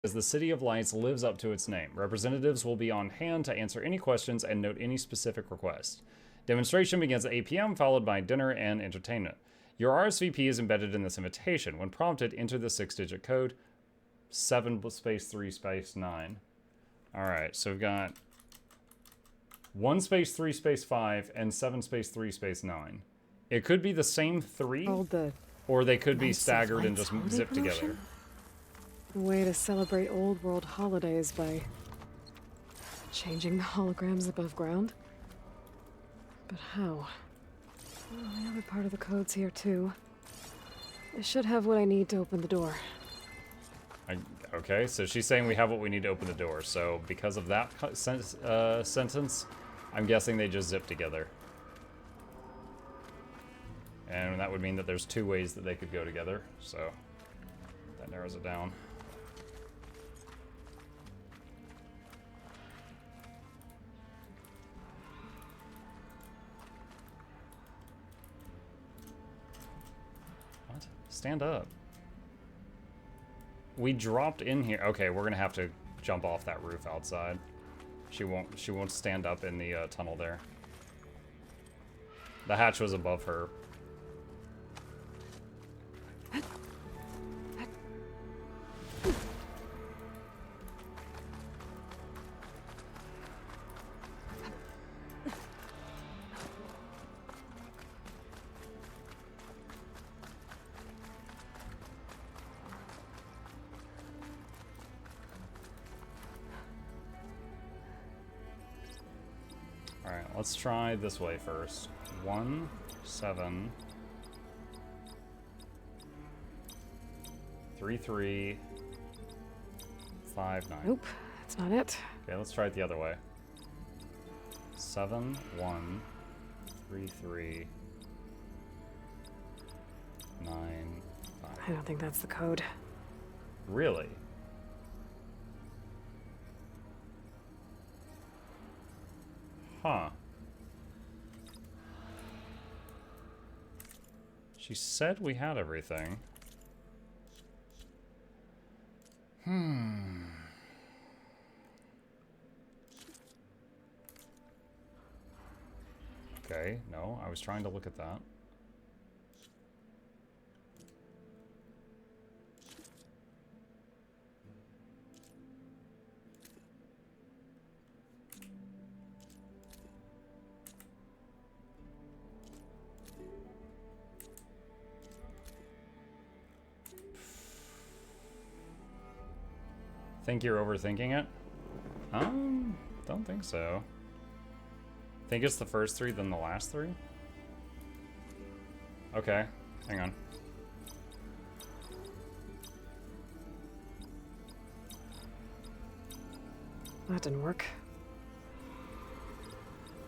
as the City of Lights lives up to its name. Representatives will be on hand to answer any questions and note any specific requests. Demonstration begins at 8 p.m., followed by dinner and entertainment. Your RSVP is embedded in this invitation. When prompted, enter the 6-digit code 7 space 3 space 9. Alright, so we've got 1 space 3 space 5 and 7 space 3 space 9. It could be the same 3, or they could be staggered and just zipped together. A way to celebrate old world holidays by changing the holograms above ground. But how? Well, the other part of the code's here too. I should have what I need to open the door. Okay, so she's saying we have what we need to open the door. So because of that sentence, I'm guessing they just zip together. And that would mean that there's 2 ways that they could go together. So that narrows it down. What? Stand up. We dropped in here. Okay, we're gonna have to jump off that roof outside. She won't stand up in the tunnel there. The hatch was above her. Alright, let's try this way first. 1, 7, 3, 3, 5, 9. Nope, that's not it. Okay, let's try it the other way. 7, 1, 3, 3, 9, 5. I don't think that's the code. Really? Huh. She said we had everything. Okay, no, I was trying to look at that. Think you're overthinking it? Don't think so. Think it's the first 3, then the last 3? Okay, hang on. That didn't work.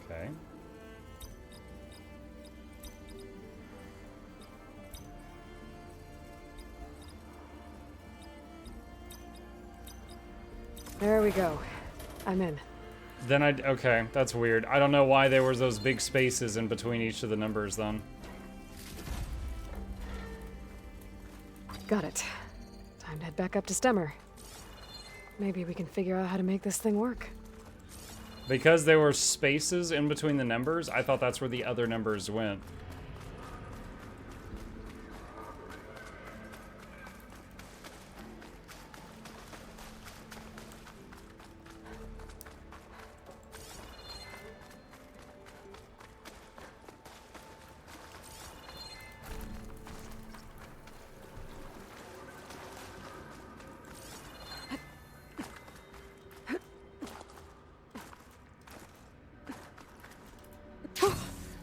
Okay. There we go. I'm in. Then okay, that's weird. I don't know why there was those big spaces in between each of the numbers then. Got it. Time to head back up to Stemmer. Maybe we can figure out how to make this thing work. Because there were spaces in between the numbers, I thought that's where the other numbers went.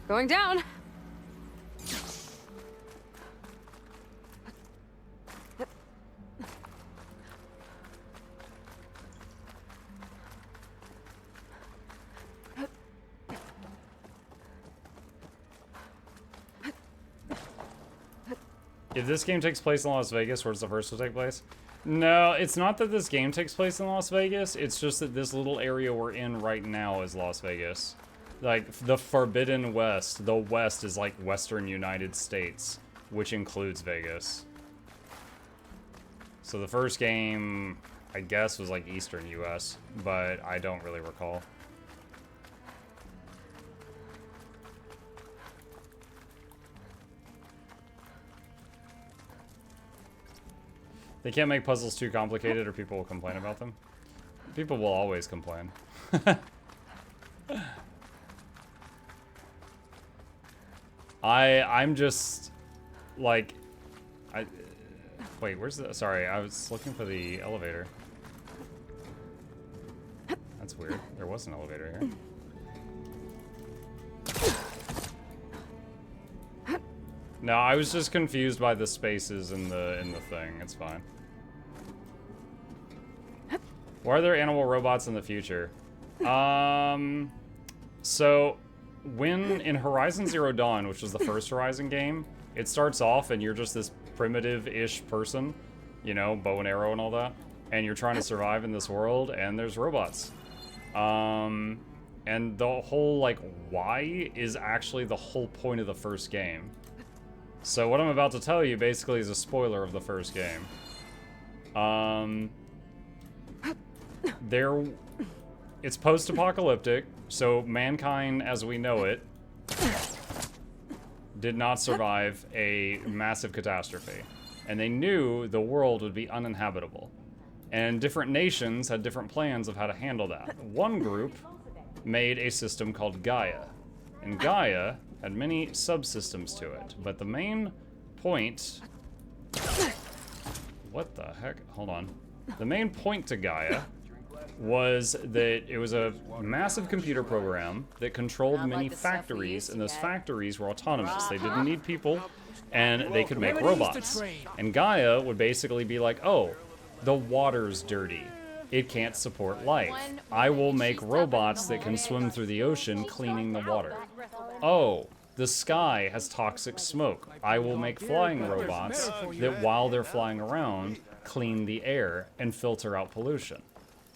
Going down. If this game takes place in Las Vegas, where's the first one take place? No, it's not that this game takes place in Las Vegas. It's just that this little area we're in right now is Las Vegas. Like, the Forbidden West. The West is like Western United States, which includes Vegas. So the first game I guess was like Eastern US, but I don't really recall. They can't make puzzles too complicated or people will complain about them. People will always complain. I'm just like wait, where's the sorry, I was looking for the elevator. That's weird. There was an elevator here. No, I was just confused by the spaces in the thing. It's fine. Why are there animal robots in the future? So when in Horizon Zero Dawn, which was the first Horizon game, it starts off and you're just this primitive-ish person, you know, bow and arrow and all that, and you're trying to survive in this world, and there's robots. And the whole, like, why is actually the whole point of the first game. So what I'm about to tell you basically is a spoiler of the first game. It's post-apocalyptic, so mankind as we know it did not survive a massive catastrophe. And they knew the world would be uninhabitable. And different nations had different plans of how to handle that. One group made a system called Gaia. And Gaia had many subsystems to it. But the main point... What the heck? Hold on. The main point to Gaia was that it was a massive computer program that controlled many factories, and those factories were autonomous. They didn't need people, and they could make robots. And Gaia would basically be like, oh, the water's dirty. It can't support life. I will make robots that can swim through the ocean cleaning the water. Oh, the sky has toxic smoke. I will make flying robots that while they're flying around, clean the air and filter out pollution.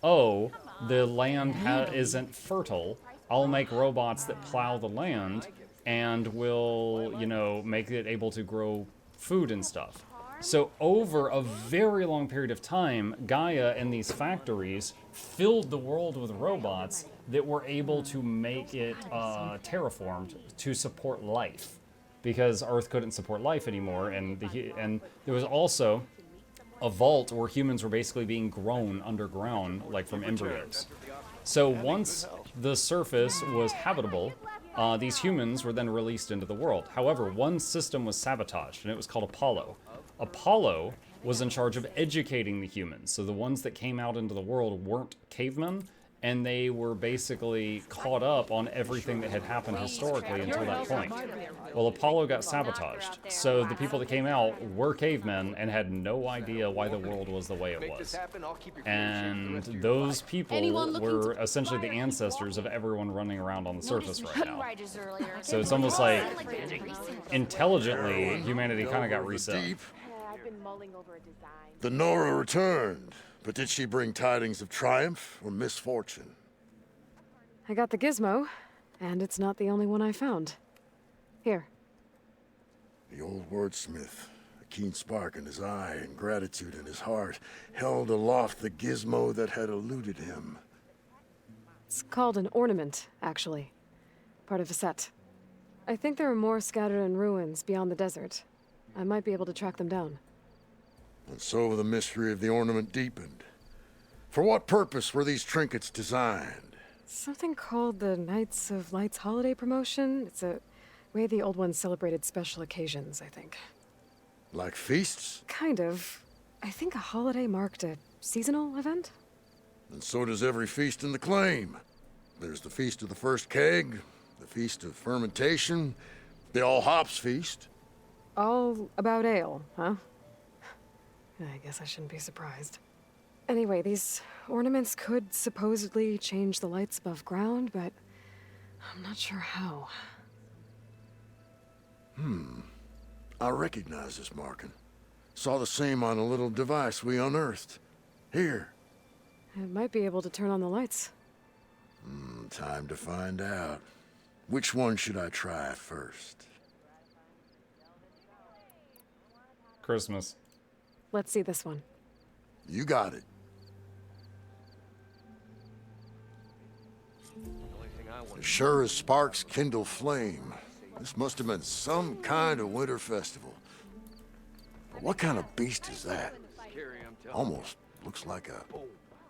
Oh, the land isn't fertile. I'll make robots that plow the land and will, you know, make it able to grow food and stuff. So over a very long period of time, Gaia and these factories filled the world with robots that were able to make it terraformed to support life, because Earth couldn't support life anymore, and there was also a vault where humans were basically being grown underground, like from embryos. So once the surface was habitable, these humans were then released into the world. However, one system was sabotaged, and it was called Apollo. Apollo was in charge of educating the humans. So the ones that came out into the world weren't cavemen, and they were basically caught up on everything that had happened historically until that point. Well, Apollo got sabotaged, so the people that came out were cavemen and had no idea why the world was the way it was. And those people were essentially the ancestors of everyone running around on the surface right now. So it's almost like, intelligently, humanity kind of got reset. The Nora returned. But did she bring tidings of triumph or misfortune? I got the gizmo, and it's not the only one I found. Here. The old wordsmith, a keen spark in his eye and gratitude in his heart, held aloft the gizmo that had eluded him. It's called an ornament, actually. Part of a set. I think there are more scattered in ruins beyond the desert. I might be able to track them down. And so the mystery of the ornament deepened. For what purpose were these trinkets designed? Something called the Knights of Light's holiday promotion. It's a way the old ones celebrated special occasions, I think. Like feasts? Kind of. I think a holiday marked a seasonal event? And so does every feast in the claim. There's the Feast of the First Keg, the Feast of Fermentation, the All Hops Feast. All about ale, huh? I guess I shouldn't be surprised. Anyway, these ornaments could supposedly change the lights above ground, but I'm not sure how. I recognize this marking. Saw the same on a little device we unearthed. Here. It might be able to turn on the lights. Time to find out. Which one should I try first? Christmas. Let's see this one. You got it. As sure as sparks kindle flame, this must have been some kind of winter festival. But what kind of beast is that? Almost looks like a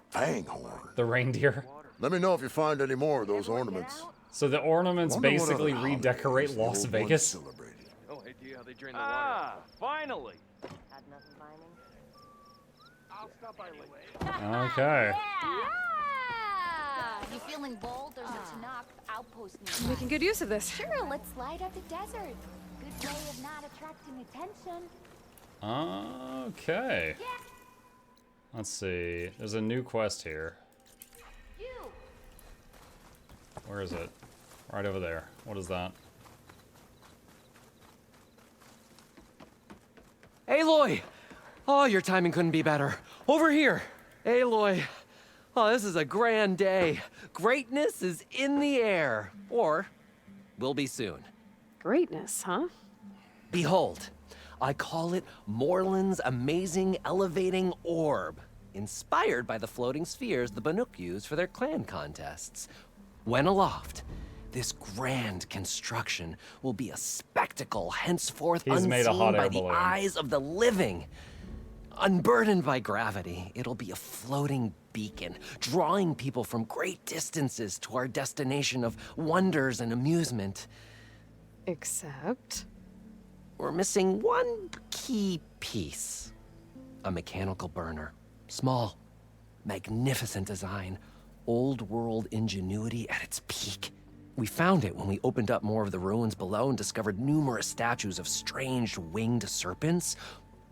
fang horn. The reindeer. Let me know if you find any more of those ornaments. So the ornaments Wonder what basically other redecorate holidays the Las old ones Vegas. celebrated. Oh, hey, do you how they drain the water? Ah, finally. Had nothing by me. Okay. You feeling bold? There's a Tanakh outpost nearby. Making good use of this. Sure, let's slide out the desert. Good way of not attracting attention. Okay. Let's see. There's a new quest here. You. Where is it? Right over there. What is that? Aloy! Oh, your timing couldn't be better. Over here! Aloy! Oh, this is a grand day. Greatness is in the air. Or, will be soon. Greatness, huh? Behold, I call it Morland's amazing elevating orb, inspired by the floating spheres the Banuk use for their clan contests. When aloft, this grand construction will be a spectacle henceforth He's made a unseen hot air by the balloon. eyes of the living. Unburdened by gravity, it'll be a floating beacon, drawing people from great distances to our destination of wonders and amusement. Except... We're missing one key piece. A mechanical burner. Small, magnificent design. Old world ingenuity at its peak. We found it when we opened up more of the ruins below and discovered numerous statues of strange winged serpents.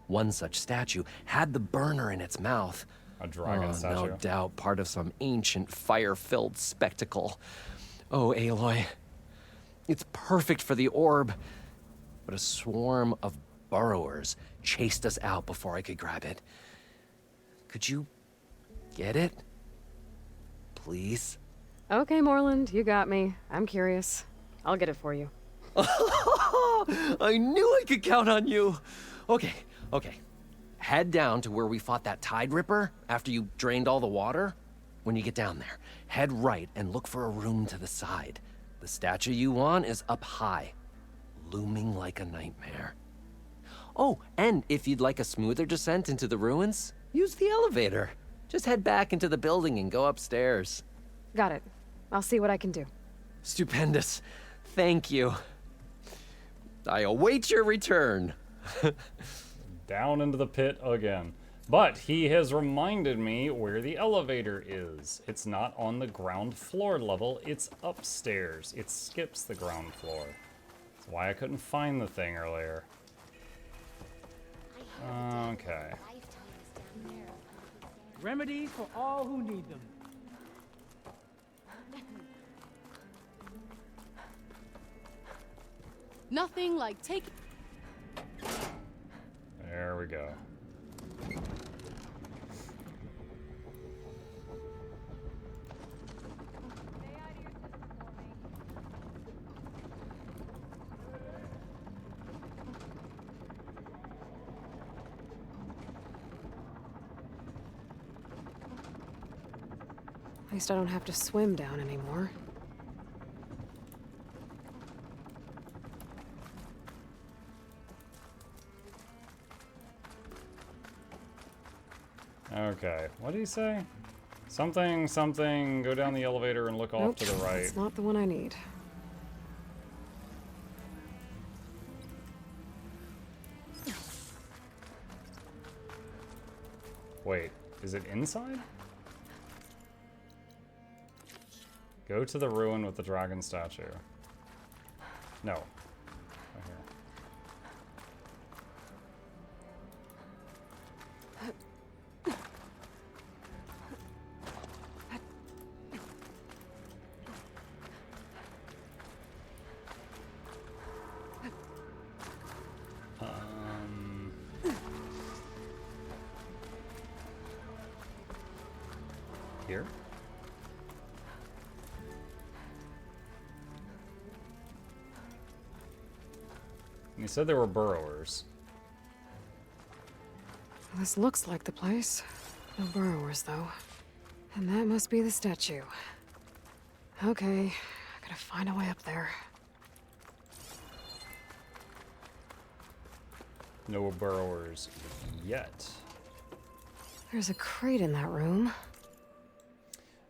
One such statue had the burner in its mouth. A dragon statue. No doubt part of some ancient fire-filled spectacle. Oh, Aloy. It's perfect for the orb. But a swarm of burrowers chased us out before I could grab it. Could you get it? Please? Okay, Morland, you got me. I'm curious. I'll get it for you. I knew I could count on you. Okay. Head down to where we fought that Tide Ripper after you drained all the water. When you get down there, head right and look for a room to the side. The statue you want is up high, looming like a nightmare. Oh, and if you'd like a smoother descent into the ruins, use the elevator. Just head back into the building and go upstairs. Got it. I'll see what I can do. Stupendous. Thank you. I await your return. Down into the pit again. But he has reminded me where the elevator is. It's not on the ground floor level, it's upstairs. It skips the ground floor. That's why I couldn't find the thing earlier. Okay. Remedies for all who need them. Nothing like taking... There we go. At least I don't have to swim down anymore. Okay, what did he say? Something, go down the elevator and look off Nope, to the right. it's not the one I need. Wait, is it inside? Go to the ruin with the dragon statue. No. Right here. Here? And he said there were burrowers. This looks like the place. No burrowers, though. And that must be the statue. Okay, I gotta find a way up there. No burrowers yet. There's a crate in that room.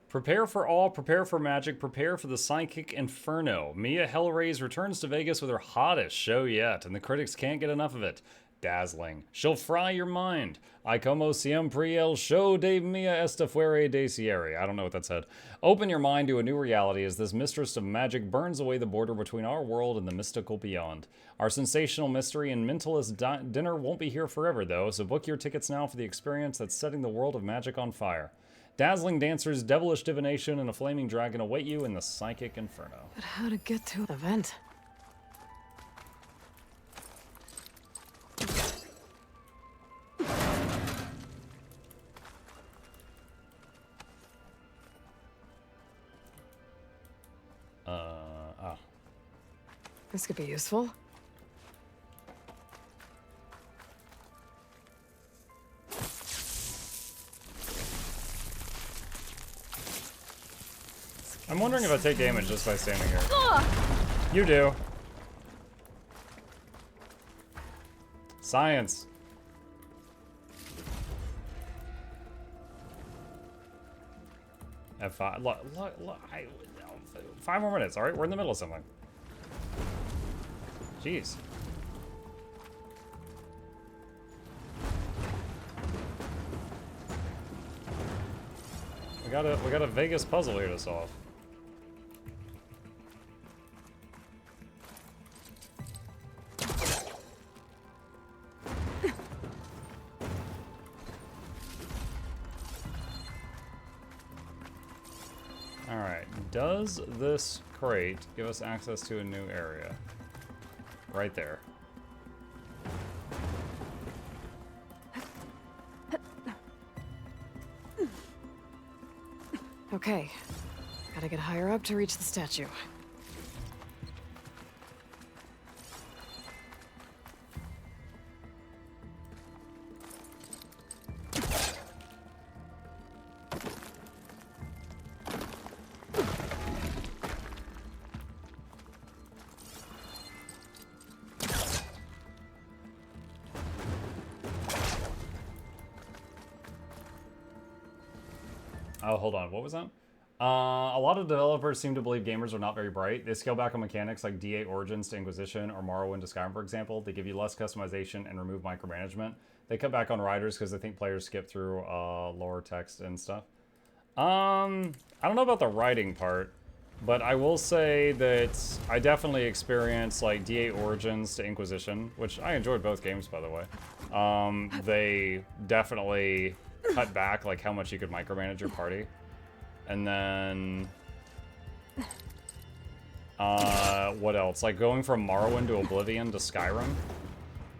Prepare for all, prepare for magic, prepare for the psychic inferno. Mia Hellraise returns to Vegas with her hottest show yet, and the critics can't get enough of it. Dazzling. She'll fry your mind. I como siempre el show de Mia esta fuera de cierre. I don't know what that said. Open your mind to a new reality as this mistress of magic burns away the border between our world and the mystical beyond. Our sensational mystery and mentalist dinner won't be here forever, though, so book your tickets now for the experience that's setting the world of magic on fire. Dazzling dancers, devilish divination, and a flaming dragon await you in the psychic inferno. But how to get to an event? This could be useful. I'm wondering if I take damage just by standing here. You do. Science. F5. Look, 5 more minutes. All right, we're in the middle of something. Jeez. We got a Vegas puzzle here to solve. Alright, does this crate give us access to a new area? Right there. Okay, gotta get higher up to reach the statue. Oh, hold on. What was that? A lot of developers seem to believe gamers are not very bright. They scale back on mechanics like D8 Origins to Inquisition or Morrowind to Skyrim, for example. They give you less customization and remove micromanagement. They cut back on riders because they think players skip through lower text and stuff. I don't know about the writing part, but I will say that I definitely experienced like D8 Origins to Inquisition, which I enjoyed both games, by the way. They definitely cut back like how much you could micromanage your party. And then what else? Like going from Morrowind to Oblivion to Skyrim?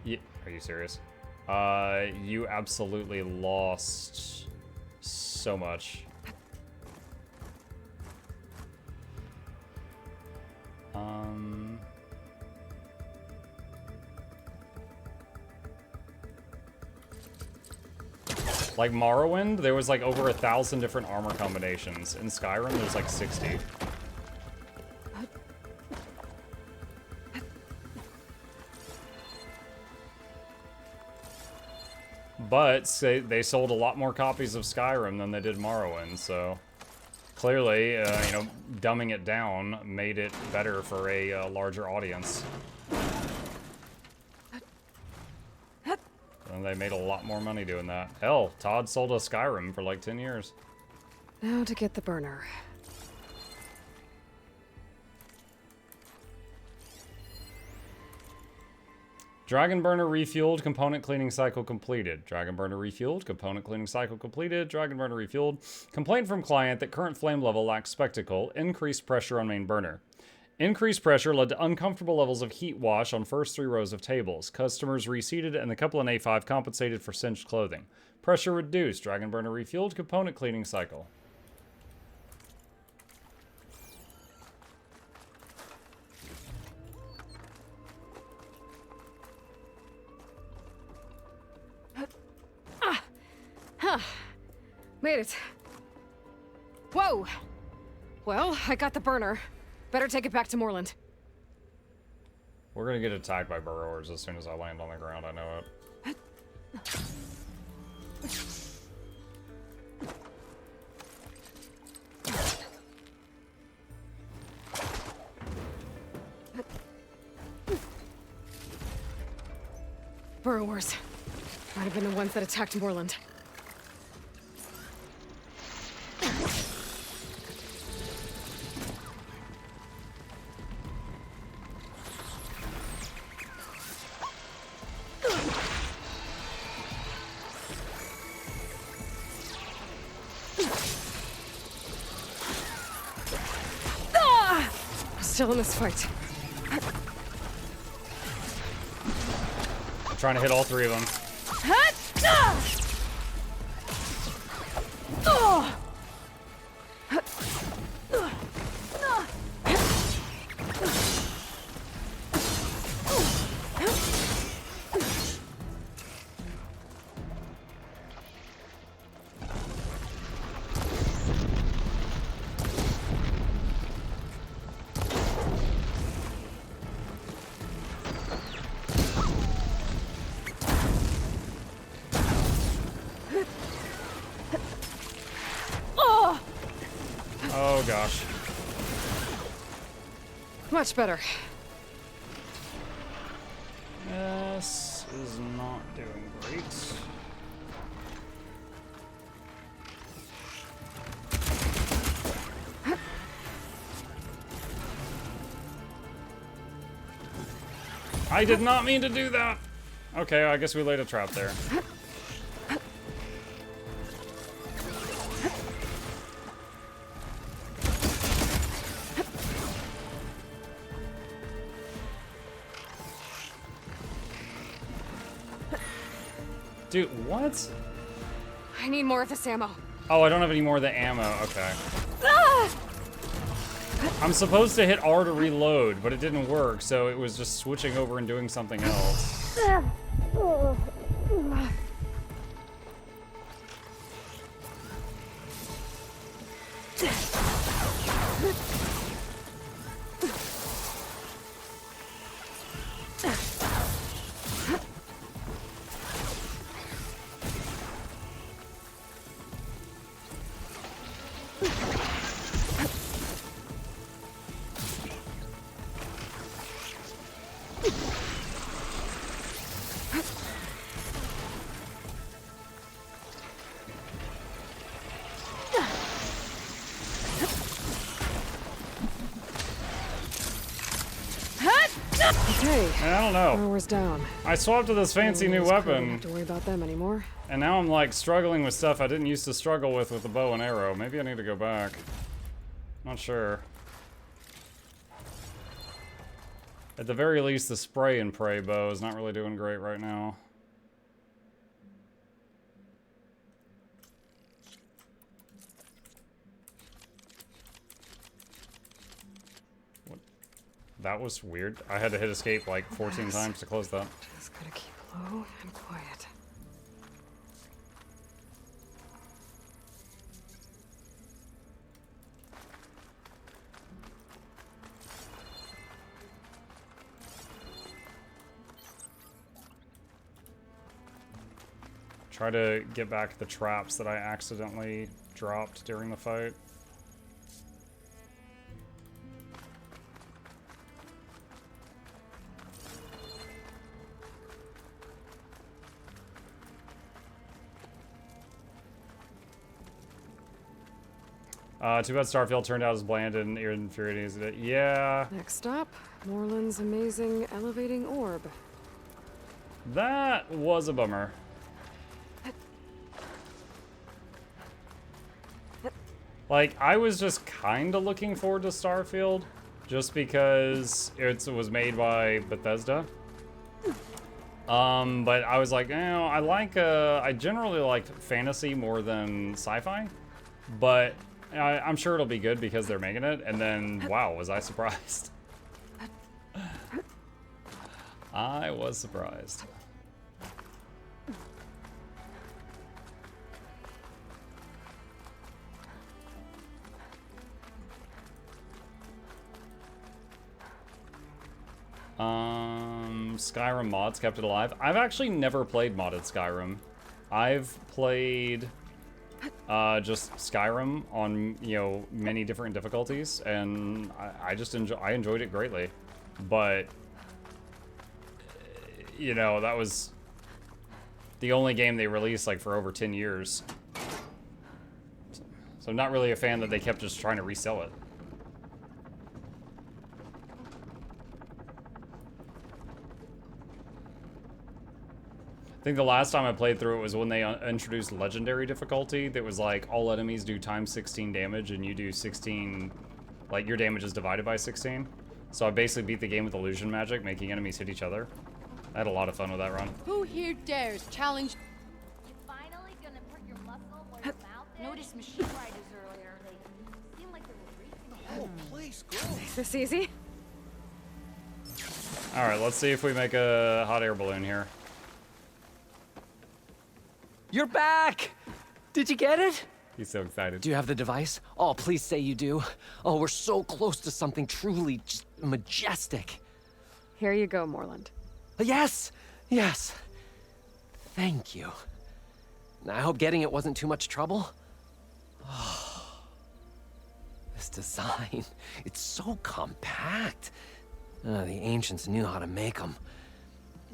Are you serious? You absolutely lost so much. Like Morrowind, there was like over 1,000 different armor combinations. In Skyrim, there's like 60. But they sold a lot more copies of Skyrim than they did Morrowind, so clearly, you know, dumbing it down made it better for a larger audience. And they made a lot more money doing that. Hell, Todd sold a Skyrim for like 10 years. Now to get the burner. Dragon burner refueled, component cleaning cycle completed. Dragon burner refueled, component cleaning cycle completed. Dragon burner refueled. Complaint from client that current flame level lacks spectacle. Increased pressure on main burner. Increased pressure led to uncomfortable levels of heat wash on first 3 rows of tables. Customers reseated and the couple in A5 compensated for singed clothing. Pressure reduced. Dragon burner refueled. Component cleaning cycle. Made it. Whoa! Well, I got the burner. Better take it back to Moreland. We're gonna get attacked by burrowers as soon as I land on the ground, I know it. Burrowers. Might have been the ones that attacked Moreland. Still in this fight. I'm trying to hit all three of them. Oh gosh. Much better. This is not doing great. I did not mean to do that. Okay, I guess we laid a trap there. Dude, what? I need more of this ammo. Oh, I don't have any more of the ammo. Okay. I'm supposed to hit R to reload, but it didn't work, so it was just switching over and doing something else. Okay. I don't know. Burrower's down. I swapped to this fancy new Don't weapon, have to worry about them anymore. and now I'm like struggling with stuff I didn't used to struggle with the bow and arrow. Maybe I need to go back. Not sure. At the very least, the spray and pray bow is not really doing great right now. What? That was weird. I had to hit escape like 14 times to close that. Just gotta keep low and quiet. Try to get back the traps that I accidentally dropped during the fight. Too bad Starfield turned out as bland and infuriating as it did. Yeah. Next stop, Moreland's amazing elevating orb. That was a bummer. Like, I was just kind of looking forward to Starfield, just because it was made by Bethesda. But I was like, I generally like fantasy more than sci-fi, but I'm sure it'll be good because they're making it, and then, wow, was I surprised. I was surprised. Skyrim mods kept it alive. I've actually never played modded Skyrim. I've played just Skyrim on, you know, many different difficulties, and I just enjoyed it greatly. But you know, that was the only game they released like for over 10 years. So I'm not really a fan that they kept just trying to resell it. I think the last time I played through it was when they introduced legendary difficulty. That was like all enemies do times 16 damage and you do 16, like your damage is divided by 16. So I basically beat the game with illusion magic, making enemies hit each other. I had a lot of fun with that run. Who here dares challenge? You finally gonna put your muscle where your mouth is? Noticed machine riders earlier. They seemed like they were racing. Oh, please, go. Is this easy? All right, let's see if we make a hot air balloon here. You're back! Did you get it? He's so excited. Do you have the device? Oh, please say you do. Oh, we're so close to something truly just majestic. Here you go, Moreland. Yes, yes. Thank you. I hope getting it wasn't too much trouble. Oh, this design, it's so compact. The ancients knew how to make them.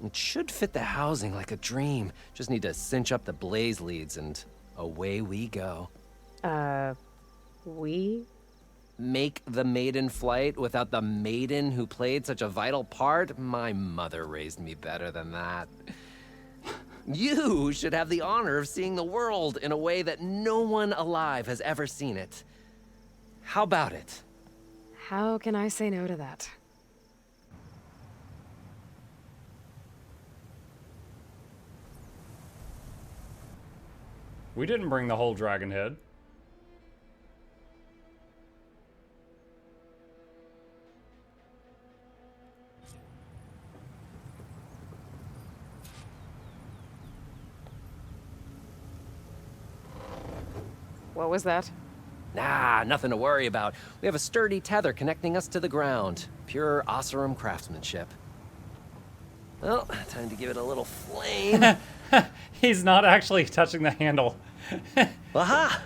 It should fit the housing like a dream. Just need to cinch up the blaze leads and away we go. We? Make the maiden flight without the maiden who played such a vital part? My mother raised me better than that. You should have the honor of seeing the world in a way that no one alive has ever seen it. How about it? How can I say no to that? We didn't bring the whole dragon head. What was that? Nah, nothing to worry about. We have a sturdy tether connecting us to the ground. Pure Oseram craftsmanship. Well, time to give it a little flame. He's not actually touching the handle. Aha!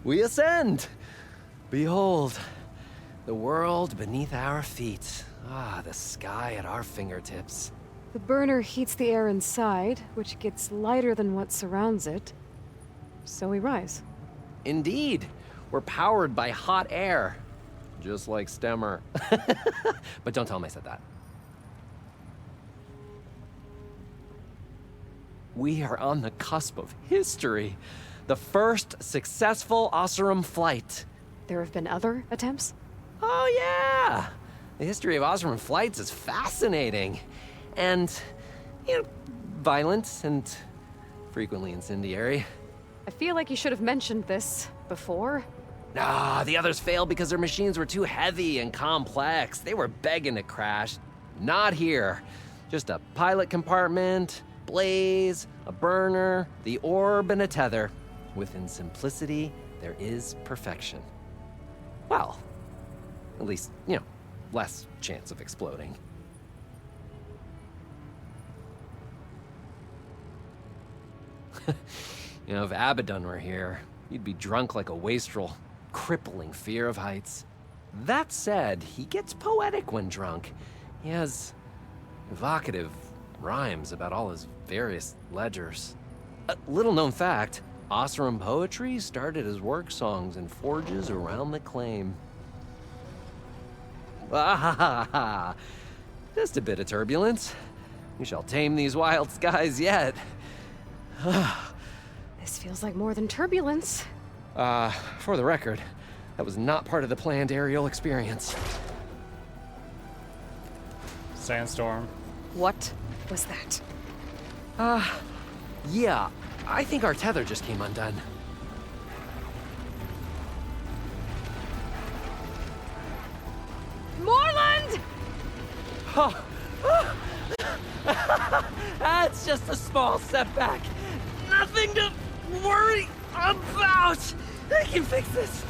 We ascend! Behold, the world beneath our feet. Ah, the sky at our fingertips. The burner heats the air inside, which gets lighter than what surrounds it. So we rise. Indeed, we're powered by hot air. Just like Stemmer. But don't tell him I said that. We are on the cusp of history. The first successful Oseram flight. There have been other attempts? Oh yeah! The history of Oseram flights is fascinating. And, you know, violent and frequently incendiary. I feel like you should have mentioned this before. Nah, the others failed because their machines were too heavy and complex. They were begging to crash. Not here. Just a pilot compartment, blaze, a burner, the orb, and a tether. Within simplicity, there is perfection. Well, at least, you know, less chance of exploding. You know, if Abaddon were here, you'd be drunk like a wastrel, crippling fear of heights. That said, he gets poetic when drunk. He has evocative rhymes about all his various ledgers. A little-known fact, Oseram poetry started as work songs in forges around the claim. Ah, just a bit of turbulence. We shall tame these wild skies yet. This feels like more than turbulence. For the record, that was not part of the planned aerial experience. Sandstorm. What was that? Yeah, I think our tether just came undone. Moreland! That's just a small setback. Nothing to worry about. I can fix this.